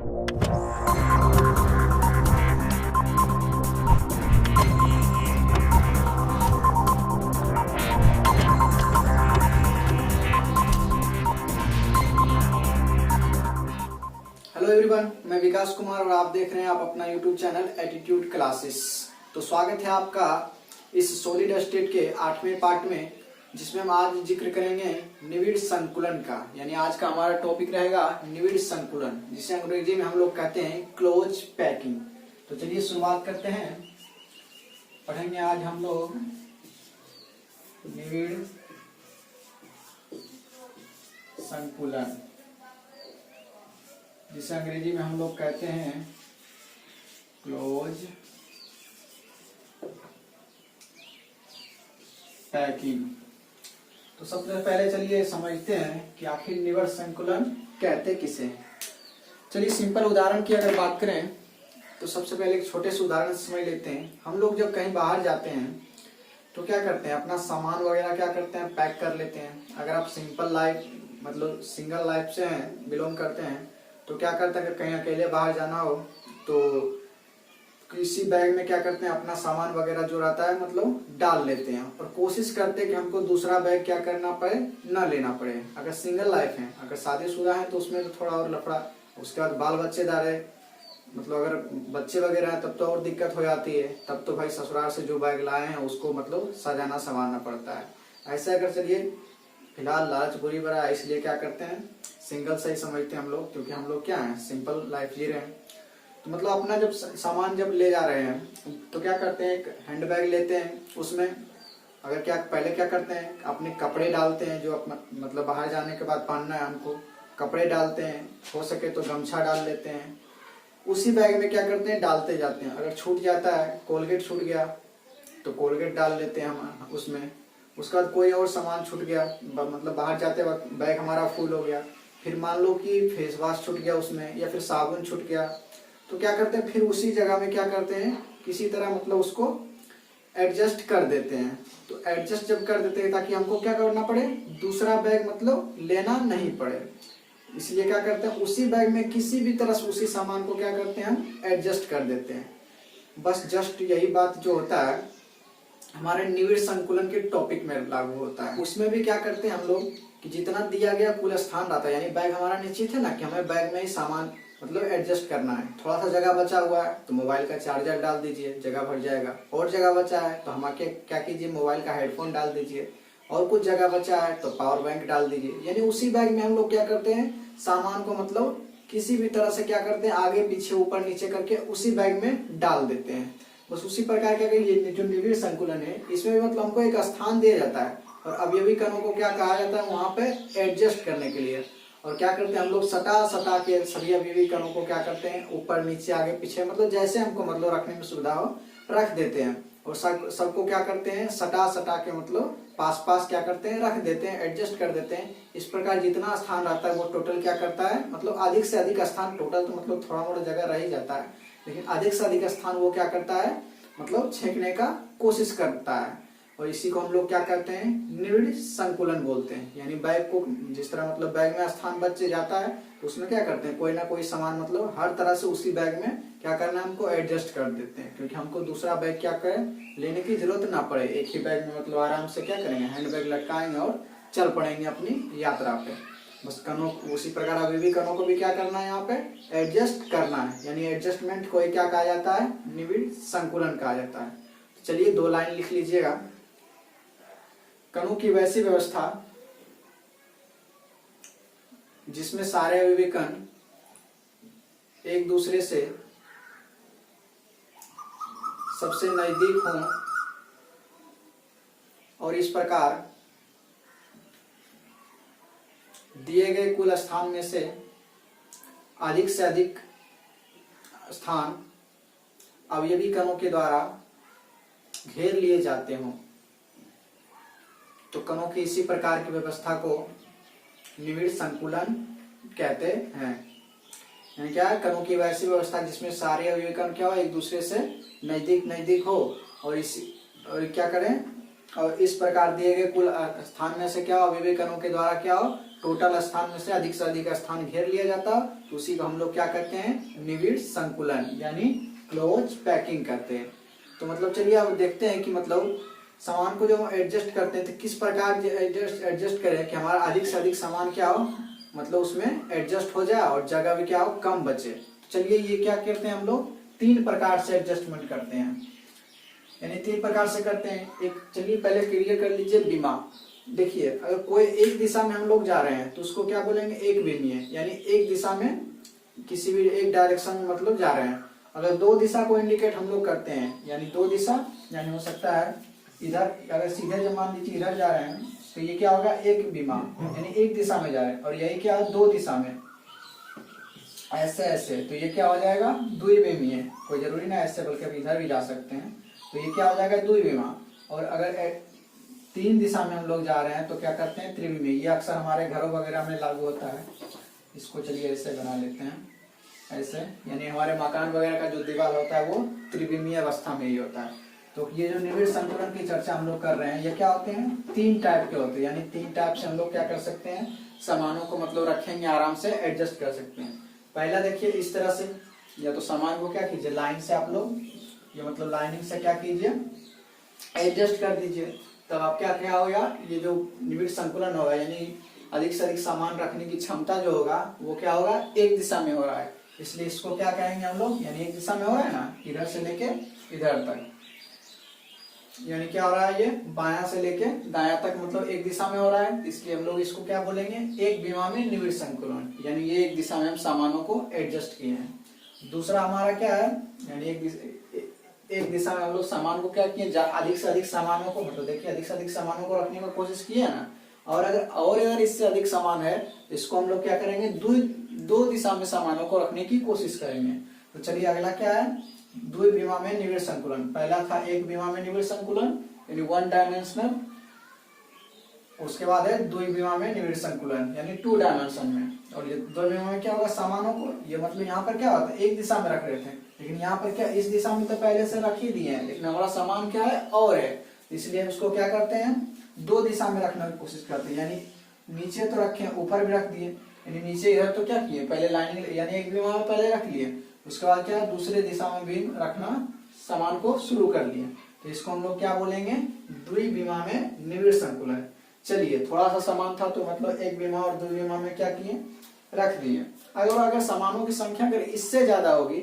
Hello everyone, मैं विकास कुमार और आप देख रहे हैं आप अपना यूट्यूब चैनल एटीट्यूड क्लासेस। तो स्वागत है आपका इस सॉलिड स्टेट के 8वें पार्ट में, जिसमें हम आज जिक्र करेंगे निविड़ संकुलन का। यानी आज का हमारा टॉपिक रहेगा निविड़ संकुलन, जिसे अंग्रेजी में हम लोग कहते हैं क्लोज पैकिंग। तो चलिए शुरुआत करते हैं। पढ़ेंगे आज हम लोग निविड़ संकुलन, जिसे अंग्रेजी में हम लोग कहते हैं क्लोज पैकिंग। तो सबसे पहले चलिए समझते हैं कि आखिर निविड़ संकुलन कहते किसे हैं। चलिए सिंपल उदाहरण की अगर बात करें तो सबसे पहले एक छोटे से उदाहरण से समझ लेते हैं। हम लोग जब कहीं बाहर जाते हैं तो क्या करते हैं, अपना सामान वगैरह क्या करते हैं, पैक कर लेते हैं। अगर आप सिंपल लाइफ मतलब सिंगल लाइफ से बिलोंग करते हैं तो क्या करते हैं, अगर कहीं अकेले बाहर जाना हो तो किसी बैग में क्या करते हैं, अपना सामान वगैरह जो रहता है मतलब डाल लेते हैं और कोशिश करते हैं कि हमको दूसरा बैग क्या करना पड़े, ना लेना पड़े। अगर सिंगल लाइफ है, अगर शादीशुदा है तो उसमें तो थोड़ा और लफड़ा। उसके बाद बाल बच्चेदार है, मतलब अगर बच्चे वगैरह है तब तो और दिक्कत हो जाती है। तब तो भाई ससुराल से जो बैग लाए हैं उसको मतलब सजाना संवारना पड़ता है। ऐसे अगर चलिए फिलहाल लालच बुरी बड़ा है, इसलिए क्या करते हैं सिंगल से ही समझते हैं हम लोग, क्योंकि हम लोग क्या है सिंपल लाइफ जी रहे हैं। तो मतलब अपना जब सामान जब ले जा रहे हैं तो क्या करते हैं, एक हैंड बैग लेते हैं। उसमें अगर क्या पहले क्या करते हैं, अपने कपड़े डालते हैं जो अपना मतलब बाहर जाने के बाद पहनना है हमको, कपड़े डालते हैं, हो सके तो गमछा डाल लेते हैं। उसी बैग में क्या करते हैं, डालते जाते हैं। अगर छूट जाता है, कोलगेट छूट गया तो कोलगेट डाल लेते हैं हम उसमें। उसके बाद कोई और सामान छूट गया, मतलब बाहर जाते वक्त बैग हमारा फुल हो गया, फिर मान लो कि फेस वॉश छूट गया उसमें, या फिर साबुन छूट गया, तो क्या करते हैं फिर उसी जगह में क्या करते हैं, किसी तरह मतलब उसको एडजस्ट कर देते हैं। तो एडजस्ट जब कर देते हैं ताकि हमको क्या करना पड़े, दूसरा बैग मतलब लेना नहीं पड़े, इसलिए क्या करते हैं उसी बैग में किसी भी तरह से उसी सामान को क्या करते हैं हम एडजस्ट कर देते हैं। बस जस्ट यही बात जो होता है हमारे निविड़ संकुलन के टॉपिक में लागू होता है। उसमें भी क्या करते हैं हम लोग कि जितना दिया गया कुल स्थान रहता है, यानी बैग हमारा निश्चित है ना कि हमें बैग में ही सामान मतलब एडजस्ट करना है। थोड़ा सा जगह बचा हुआ है तो मोबाइल का चार्जर डाल दीजिए, जगह भर जाएगा। और जगह बचा है तो हम क्या कीजिए, मोबाइल का हेडफोन डाल दीजिए। और कुछ जगह बचा है तो पावर बैंक डाल दीजिए। यानी उसी बैग में हम लोग क्या करते हैं, सामान को मतलब किसी भी तरह से क्या करते हैं, आगे पीछे ऊपर नीचे करके उसी बैग में डाल देते हैं। बस उसी प्रकार का ये जो निविड़ संकुलन है, इसमें भी मतलब हमको एक स्थान दिया जाता है और अवयवी कणों को क्या कहा जाता है वहां पे एडजस्ट करने के लिए। और क्या करते हैं हम लोग सटा सटा के सभी अवयवी कणों को क्या करते हैं, ऊपर नीचे आगे पीछे मतलब जैसे हमको मतलब रखने में सुविधा हो रख देते हैं। और सबको क्या करते हैं, सटा सटा के मतलब पास पास क्या करते हैं, रख देते हैं, एडजस्ट कर देते हैं। इस प्रकार जितना स्थान रहता है वो टोटल क्या करता है, मतलब अधिक से अधिक स्थान, टोटल तो मतलब थोड़ा मोड़ा जगह रह ही जाता है, लेकिन अधिक से अधिक स्थान वो क्या करता है मतलब छेकने का कोशिश करता है। और इसी को हम लोग क्या करते हैं, निविड़ संकुलन बोलते हैं। यानी बैग को जिस तरह मतलब बैग में स्थान बच जाता है तो उसमें क्या करते हैं, कोई ना कोई सामान मतलब हर तरह से उसी बैग में क्या करना है, हमको एडजस्ट कर देते हैं, क्योंकि हमको दूसरा बैग क्या करें लेने की जरूरत ना पड़े। एक ही बैग में मतलब आराम से क्या करेंगे, हैंड बैग लटकाएंगे और चल पड़ेंगे अपनी यात्रा पे। बस कणों उसी प्रकार अवयवी कणों को भी क्या करना है, यहाँ पे एडजस्ट करना है। यानी एडजस्टमेंट को क्या कहा जाता है, निविड़ संकुलन कहा जाता है। तो चलिए 2 लाइन लिख लीजिएगा। कणों की वैसी व्यवस्था जिसमें सारे अवयवी कण एक दूसरे से सबसे नजदीक हों और इस प्रकार दिए गए कुल स्थान में से अधिक स्थान अवयवी कणों के द्वारा घेर लिए जाते हों, तो कणों की इसी प्रकार की व्यवस्था को निविड़ संकुलन कहते हैं। यानी क्या है, कणों की वैसी व्यवस्था जिसमें सारे अवयवी कण क्या हो, एक दूसरे से नजदीक हो और क्या करें, और इस प्रकार दिए गए कुल स्थान में से क्या अवयवी कणों के द्वारा क्या हो टोटल स्थान में से अधिक स्थान घेर लिया जाता, तो उसी को हम लोग क्या करते हैं, निविड़ संकुलन यानी क्लोज पैकिंग करते हैं। तो मतलब चलिए अब देखते हैं कि मतलब सामान को जब हम एडजस्ट करते हैं तो किस प्रकार एडजस्ट करें कि हमारा अधिक से अधिक सामान क्या हो, मतलब उसमें एडजस्ट हो जाए और जगह भी क्या हो, कम बचे। तो चलिए ये क्या करते हैं हम लोग, 3 प्रकार से एडजस्टमेंट करते हैं, यानी 3 प्रकार से करते हैं। एक चलिए पहले क्लियर कर लीजिए बीमा। देखिए अगर कोई एक दिशा में हम लोग जा रहे हैं तो उसको क्या बोलेंगे, एक बीमीय, यानी एक दिशा में किसी भी एक डायरेक्शन में मतलब जा रहे हैं। अगर 2 दिशा को इंडिकेट हम लोग करते हैं, यानी 2 दिशा, यानी हो सकता है इधर, अगर सीधे जब मान लीजिए इधर जा रहे हैं तो ये क्या होगा, एक बीमा, यानी एक दिशा में जा रहे हैं। और यही क्या है, 2 दिशा में ऐसे ऐसे, तो ये क्या हो जाएगा, द्विबीमीय। कोई जरूरी ना ऐसे, बल्कि अब इधर भी जा सकते हैं, तो ये क्या हो जाएगा, द्विबीमा। और अगर 3 दिशा में हम लोग जा रहे हैं तो क्या करते हैं, त्रिविमीय। ये अक्सर हमारे घरों वगैरह में लागू होता है। इसको चलिए ऐसे बना लेते हैं, ऐसे, यानी हमारे मकान वगैरह का जो दीवार होता है वो त्रिविमीय अवस्था में ही होता है। तो ये जो निविड़ संतुलन की चर्चा हम लोग कर रहे हैं, ये क्या होते हैं, 3 टाइप के होते हैं, यानी 3 टाइप से हम लोग क्या कर सकते हैं, सामानों को मतलब रखेंगे, आराम से एडजस्ट कर सकते हैं। पहला देखिए इस तरह से, या तो सामान को क्या कीजिए, लाइन से आप लोग, ये मतलब लाइनिंग से क्या कीजिए, एडजस्ट कर दीजिए। तब आप क्या होगा, ये जो निविड़ संकुलन होगा, यानी अधिक से अधिक सामान रखने की क्षमता जो होगा वो क्या होगा, एक दिशा में हो रहा है, इसलिए इसको क्या कहेंगे हम लोग, यानी एक दिशा में हो रहा है ना, इधर से लेके इधर तक, यानी क्या हो रहा है, ये बायां से लेके दायां तक मतलब एक दिशा में हो रहा है, इसलिए हम लोग इसको क्या बोलेंगे, एक विमा में निविड़ संकुलन, यानी ये एक दिशा में हम सामानों को एडजस्ट किए हैं। दूसरा हमारा क्या है, यानी एक दिशा में हम लोग सामान को क्या किए, अधिक से अधिक सामानों को, मतलब देखिए अधिक से अधिक सामानों को रखने की कोशिश किए है ना, और अगर इससे अधिक सामान है इसको हम लोग क्या करेंगे, 2 दिशा में सामानों को रखने की कोशिश करेंगे। तो चलिए अगला क्या है, द्विविमा में निविड़ संकुलन। पहला था एक विमा में निविड़ संकुलन, यानी 1 डायमेंशनल। उसके बाद है द्विविमा में निविड़ संकुलन, यानी 2 डायमेंशन में। और ये द्विविमा में क्या होगा, सामानों को, ये मतलब यहाँ पर क्या होता है, एक दिशा में रख रहे थे, लेकिन यहाँ पर क्या, इस दिशा में तो पहले से रख ही दिए हैं, लेकिन हमारा सामान क्या है, और है, इसलिए उसको क्या करते हैं, 2 दिशा में रखने की कोशिश करते हैं। यानी नीचे तो रखे, ऊपर भी रख दिए, यानी नीचे इधर तो क्या किए, पहले लाइनिंग, यानी एक विमा में पहले रख लिए, उसके बाद क्या दूसरे दिशा में भी रखना सामान को शुरू कर लिए। तो इसको हम लोग क्या बोलेंगे, द्विविमा में निविड़ संकुलन। चलिए थोड़ा सा सामान था तो मतलब एक विमा और द्विविमा में क्या किए, रख दिए। अगर सामानों की संख्या अगर इससे ज्यादा होगी,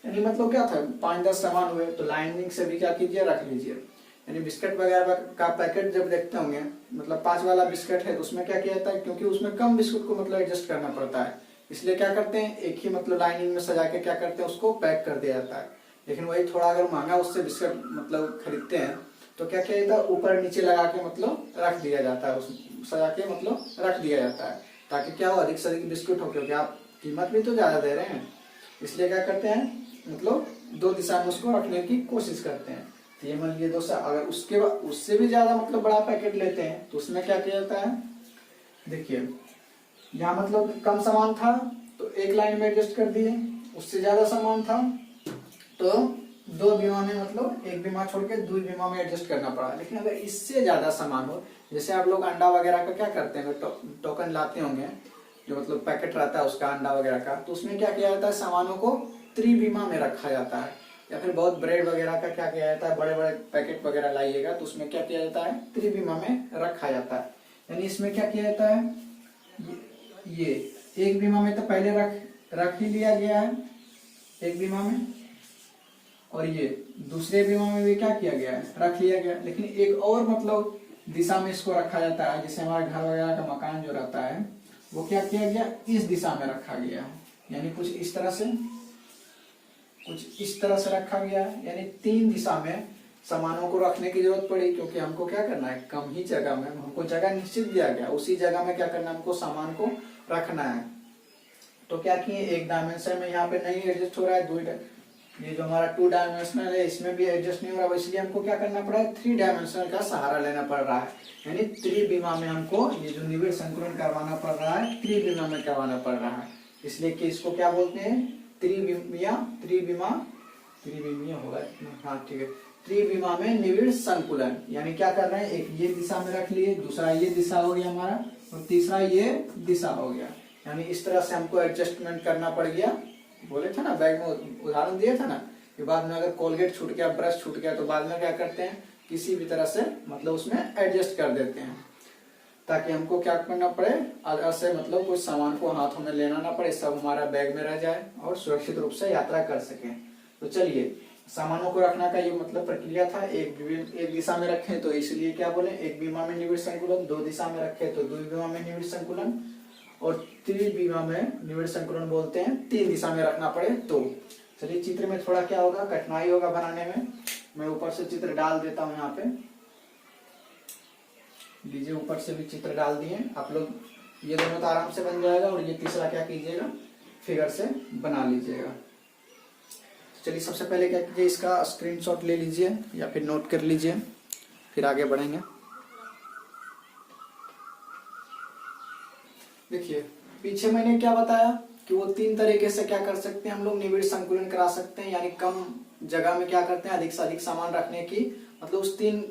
यानी मतलब क्या था, 5-10 सामान हुए, तो लाइनिंग से भी क्या कीजिए, रख लीजिए। यानी बिस्किट वगैरह का पैकेट जब देखते होंगे, मतलब 5 वाला बिस्किट है तो उसमें क्या किया जाता है, क्योंकि उसमें कम बिस्कुट को मतलब एडजस्ट करना पड़ता है, इसलिए क्या करते हैं, एक ही मतलब लाइनिंग में सजा के क्या करते हैं, उसको पैक कर दिया जाता है। लेकिन वही थोड़ा अगर महंगा उससे बिस्किट मतलब खरीदते हैं तो क्या किया जाता है, ऊपर नीचे लगा के मतलब रख दिया जाता है, उस सजा के मतलब रख दिया जाता है, ताकि क्या हो, अधिक से अधिक बिस्कुट हो, क्योंकि आप कीमत भी तो ज्यादा दे रहे हैं, इसलिए क्या करते हैं, मतलब 2 दिशा में उसको रखने की कोशिश करते हैं। तो ये मान लीजिए 2 से, अगर उसके बाद उससे भी ज्यादा मतलब बड़ा पैकेट लेते हैं तो उसमें क्या किया जाता है, देखिए यहाँ मतलब कम सामान था तो एक लाइन में एडजस्ट कर दिए, उससे ज्यादा सामान था तो 2 बीमा में मतलब एक बीमा छोड़ के 2 बीमा में एडजस्ट करना पड़ा। लेकिन अगर इससे ज्यादा सामान हो, जैसे आप लोग अंडा वगैरह का क्या करते हैं, टोकन लाते होंगे, जो मतलब पैकेट रहता है उसका अंडा वगैरह का, तो उसमें क्या किया जाता है, सामानों को त्रिविमा में रखा जाता है। या फिर बहुत ब्रेड वगैरह का क्या किया जाता है, बड़े बड़े पैकेट वगैरह लाइएगा तो उसमें क्या किया जाता है, त्रिविमा में रखा जाता है। यानी इसमें क्या किया जाता है, ये एक बीमा में तो पहले रख ही लिया गया है एक बीमा में, और ये दूसरे बीमा में भी क्या किया गया है, रख लिया गया। लेकिन एक और मतलब दिशा में इसको रखा जाता है, जैसे हमारे घर वगैरह का मकान जो रहता है वो क्या किया गया, इस दिशा में रखा गया है, यानी कुछ इस तरह से रखा गया है। यानी 3 दिशा में सामानों को रखने की जरूरत पड़ी, क्योंकि हमको क्या करना है, कम ही जगह में, हमको जगह निश्चित दिया गया, उसी जगह में क्या करना है, हमको सामान को रखना है। तो क्या किए, एक डायमेंशन में यहाँ पे नहीं एडजस्ट हो रहा है, ये जो हमारा 2 डायमेंशनल है इसमें भी एडजस्ट नहीं हो रहा है, इसलिए हमको क्या करना पड़ा है, 3 डायमेंशनल का सहारा लेना पड़ रहा है। यानी त्रिविमा में हमको ये जो निविड़ संकुलन करवाना पड़ रहा है, त्रिविमा में करवाना पड़ रहा है, इसलिए कि इसको क्या बोलते हैं, त्रिविमा होगा, हाँ ठीक है, त्रिविमा में निविड़ संकुलन। यानी क्या कर रहे हैं, एक ये दिशा में रख लिए, दूसरा ये दिशा हो गया हमारा, और तीसरा ये दिशा हो गया। यानी इस तरह से हमको एडजस्टमेंट करना पड़ गया। बोले थे ना बैग में उदाहरण दिया था ना कि बाद में अगर कोलगेट छूट गया, ब्रश छूट गया, तो बाद में क्या करते हैं, किसी भी तरह से मतलब उसमें एडजस्ट कर देते हैं, ताकि हमको क्या करना पड़े, ऐसे मतलब कुछ सामान को हाथों में लेना ना पड़े, सब हमारा बैग में रह जाए और सुरक्षित रूप से यात्रा कर सके। तो चलिए, सामानों को रखना का ये मतलब प्रक्रिया था। एक दिशा में रखें तो इसलिए क्या बोले, एक विमा में निविड़ संकुलन, दो दिशा में रखें तो द्विविमा में निविड़ संकुलन, और त्रिविमा में निविड़ संकुलन बोलते हैं, तीन दिशा में रखना पड़े तो। चलिए, चित्र में थोड़ा क्या होगा, कठिनाई होगा बनाने में। मैं ऊपर से चित्र डाल देता हूँ यहाँ पे, लीजिए ऊपर से भी चित्र डाल दिए आप लोग। ये दोनों तो आराम से बन जाएगा, और ये तीसरा क्या कीजिएगा, फिगर से बना लीजिएगा। चलिए, सबसे पहले क्या कीजिए, इसका स्क्रीनशॉट ले लीजिए या फिर नोट कर लीजिए, फिर आगे बढ़ेंगे। देखिए, पीछे मैंने क्या बताया कि वो तीन तरीके से क्या कर सकते हैं हम लोग, निविड़ संकुलन करा सकते हैं। यानी कम जगह में क्या करते हैं, अधिक से अधिक सामान रखने की, मतलब उस तीन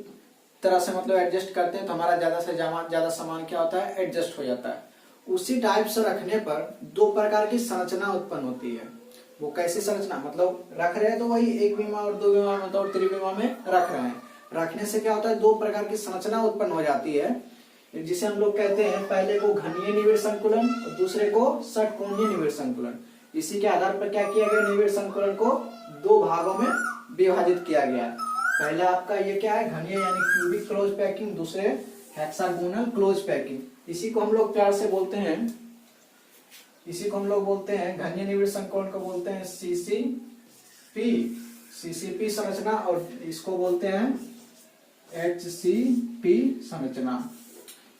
तरह से मतलब एडजस्ट करते हैं, तो हमारा ज्यादा से ज्यादा सामान क्या होता है, एडजस्ट हो जाता है। उसी टाइप से रखने पर दो प्रकार की संरचना उत्पन्न होती है। वो कैसी संरचना, मतलब रख रहे हैं तो वही एक विमा और दो विमा मतलब और त्रिविमा में रख रहे हैं। रखने से क्या होता है, दो प्रकार की संरचना उत्पन्न हो जाती है, जिसे हम लोग कहते हैं, पहले को घनीय निविड़ संकुलन और दूसरे को षटकोणीय निविड़ संकुलन। इसी के आधार पर क्या किया गया, निविड़ संकुलन को दो भागों में विभाजित किया गया। पहला आपका ये क्या है, घनीय यानी क्यूबिक क्लोज पैकिंग, दूसरे हेक्सागोनल क्लोज पैकिंग। इसी को हम लोग प्यार से बोलते हैं, इसी को हम लोग बोलते हैं, घनीय निविड़ संकुलन को बोलते हैं सीसीपी संरचना, और इसको बोलते हैं एचसीपी संरचना।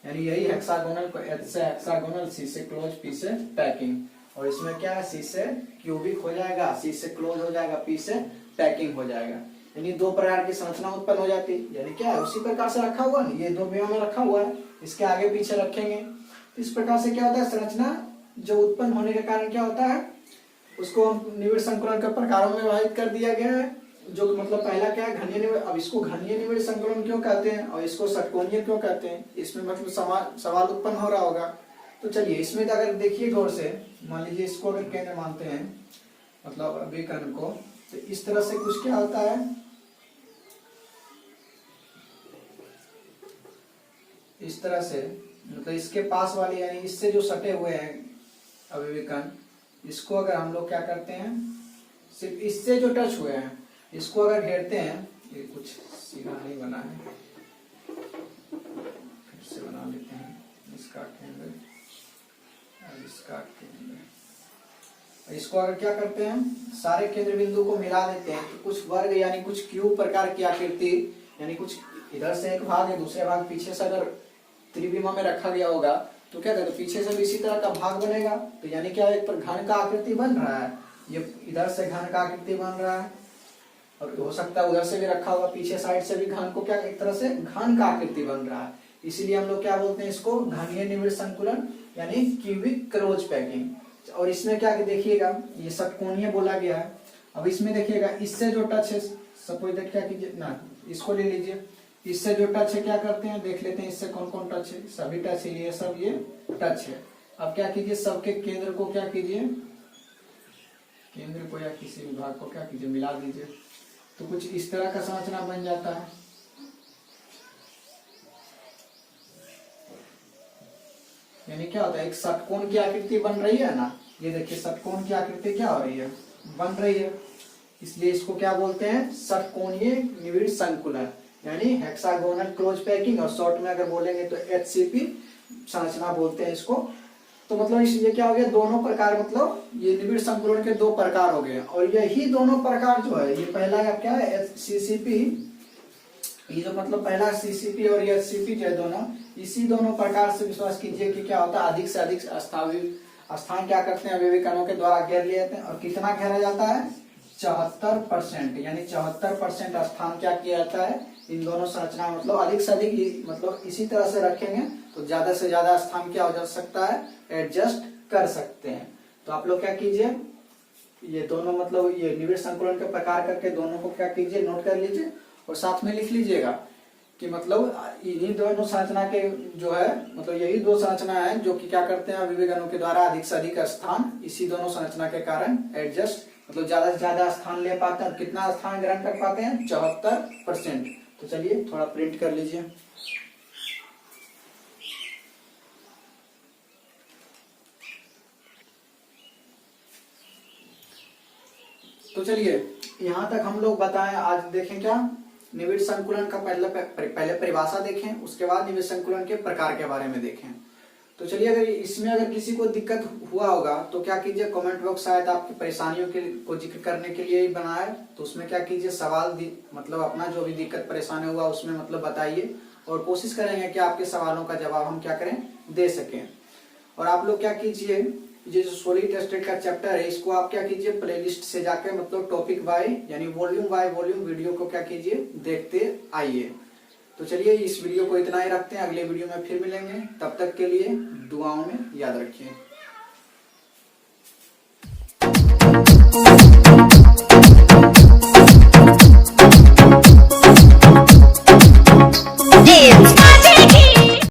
यानी यही हेक्सागोनल को एच से हेक्सागोनल, सी से क्लोज, पी से पैकिंग। और इसमें क्या है, सी से क्यूबिक हो जाएगा, सी से क्लोज हो जाएगा, पी से पैकिंग हो जाएगा। यानी दो प्रकार की संरचना उत्पन्न हो जाती है। यानी क्या है, उसी प्रकार से रखा हुआ नहीं, ये दो विमा में रखा हुआ है, इसके आगे पीछे रखेंगे। इस प्रकार से क्या होता है, संरचना जो उत्पन्न होने के कारण क्या होता है, उसको हम निविड़ संकुलन के प्रकारों में विभाजित कर दिया गया है। जो मतलब पहला क्या है, घनीय निविड़। अब इसको घनीय निविड़ संकुलन क्यों कहते हैं और इसको षटकोणीय क्यों कहते हैं, इसमें मतलब सवाल उत्पन्न हो रहा होगा। तो चलिए, इसमें अगर देखिए गौर से, मान लीजिए इसको अगर केंद्र मानते हैं, मतलब अभिकर्ण को, तो इस तरह से कुछ क्या होता है, इस तरह से, मतलब इसके पास वाले यानी इससे जो सटे हुए हैं अभिकर्ण, इसको अगर हम लोग क्या करते हैं, सिर्फ इससे जो टच हुए हैं इसको अगर घेरते हैं, ये कुछ सीधा नहीं बना है, फिर से बना लेते हैं, इसका केंद्र और इसका केंद्र। इसको अगर क्या करते हैं, सारे केंद्र बिंदु को मिला देते हैं, तो कुछ वर्ग यानी कुछ क्यूब प्रकार की आकृति, यानी कुछ इधर से एक भाग है, दूसरे भाग पीछे से अगर त्रिविमा में रखा गया होगा, तो क्या कहते हैं, पीछे से भी इसी तरह का भाग बनेगा। तो यानी क्या, एक पर घन का आकृति बन रहा है, ये इधर से घन का आकृति बन रहा है, और हो सकता है उधर से भी रखा होगा, पीछे साइड से भी घन को क्या एक तरह से घन का आकृति बन रहा है। इसीलिए हम लोग क्या बोलते हैं इसको, घनीय निविड़ संकुलन यानी क्यूबिक क्लोज पैकिंग। और इसमें क्या देखिएगा, ये षटकोणीय बोला गया है। अब इसमें देखिएगा, इससे जो टच है, सपोज दैट क्या कीजिए ना, इसको ले लीजिए, इससे जो टच है क्या करते हैं, देख लेते हैं इससे कौन कौन टच है, सभी टच है, ये सब ये टच है। अब क्या कीजिए, सबके केंद्र को क्या कीजिए, केंद्र को या किसी विभाग को क्या कीजिए, मिला दीजिए, तो कुछ इस तरह का संरचना बन जाता है। यानी क्या होता है, एक षटकोण की आकृति बन रही है ना, ये देखिए षटकोण की आकृति क्या हो रही है, बन रही है, इसलिए इसको क्या बोलते हैं, षटकोणीय निविड़ संकुलन यानी हेक्सागोनल क्लोज पैकिंग, और शॉर्ट में अगर बोलेंगे तो एचसीपी संरचना बोलते हैं इसको। तो मतलब इसलिए क्या हो गया, दोनों प्रकार, मतलब ये निविड़ संकुलन के दो प्रकार हो गए, और यही दोनों प्रकार जो है, ये पहला क्या है सीसीपी, ये जो मतलब पहला सीसीपी और ये एचसीपी जो है दोनों, इसी दोनों प्रकार से विश्वास कीजिए कि क्या होता है, अधिक से अधिक स्थान क्या करते हैं, अभिकरणों के द्वारा घेर लिए जाते हैं। और कितना घेरा जाता है, 74%, यानी 74% स्थान क्या किया जाता है, इन दोनों संरचना मतलब अधिक से अधिक, मतलब इसी तरह से रखेंगे तो ज्यादा से ज्यादा स्थान क्या हो जा सकता है, एडजस्ट कर सकते हैं। तो आप लोग क्या कीजिए, ये दोनों मतलब ये निविड़ संकुलन के प्रकार करके दोनों को क्या कीजिए, नोट कर लीजिए और साथ में लिख लीजिएगा कि मतलब इन्हीं दोनों संरचना के जो है मतलब यही दो संरचना है जो कि क्या करते हैं विवेक अणु के द्वारा अधिक से अधिक स्थान इसी दोनों संरचना के कारण एडजस्ट मतलब ज्यादा से ज्यादा स्थान ले पाते हैं। कितना स्थान ग्रहण कर पाते हैं 74%। तो चलिए थोड़ा प्रिंट कर लीजिए। तो चलिए यहाँ तक हम लोग बताएं। आज देखें क्या निविड़ संकुलन का पहले परिभाषा देखें, उसके बाद निविड़ संकुलन के प्रकार के बारे में देखें। तो चलिए अगर इसमें अगर किसी को दिक्कत हुआ होगा तो क्या कीजिए कमेंट बॉक्स शायद आपकी परेशानियों के को जिक्र करने के लिए ही बना है। तो उसमें क्या कीजिए सवाल मतलब अपना जो भी दिक्कत परेशानी हुआ उसमें मतलब बताइए और कोशिश करेंगे कि आपके सवालों का जवाब हम क्या करें दे सकें। और आप लोग क्या कीजिए ये जो सॉलिड स्टेट का चैप्टर है इसको आप क्या कीजिए प्लेलिस्ट से जाकर मतलब टॉपिक बाय यानी वॉल्यूम बाय वॉल्यूम वीडियो को क्या कीजिए देखते आइए। तो चलिए इस वीडियो को इतना ही रखते हैं, अगले वीडियो में फिर मिलेंगे। तब तक के लिए दुआओं में याद रखिए।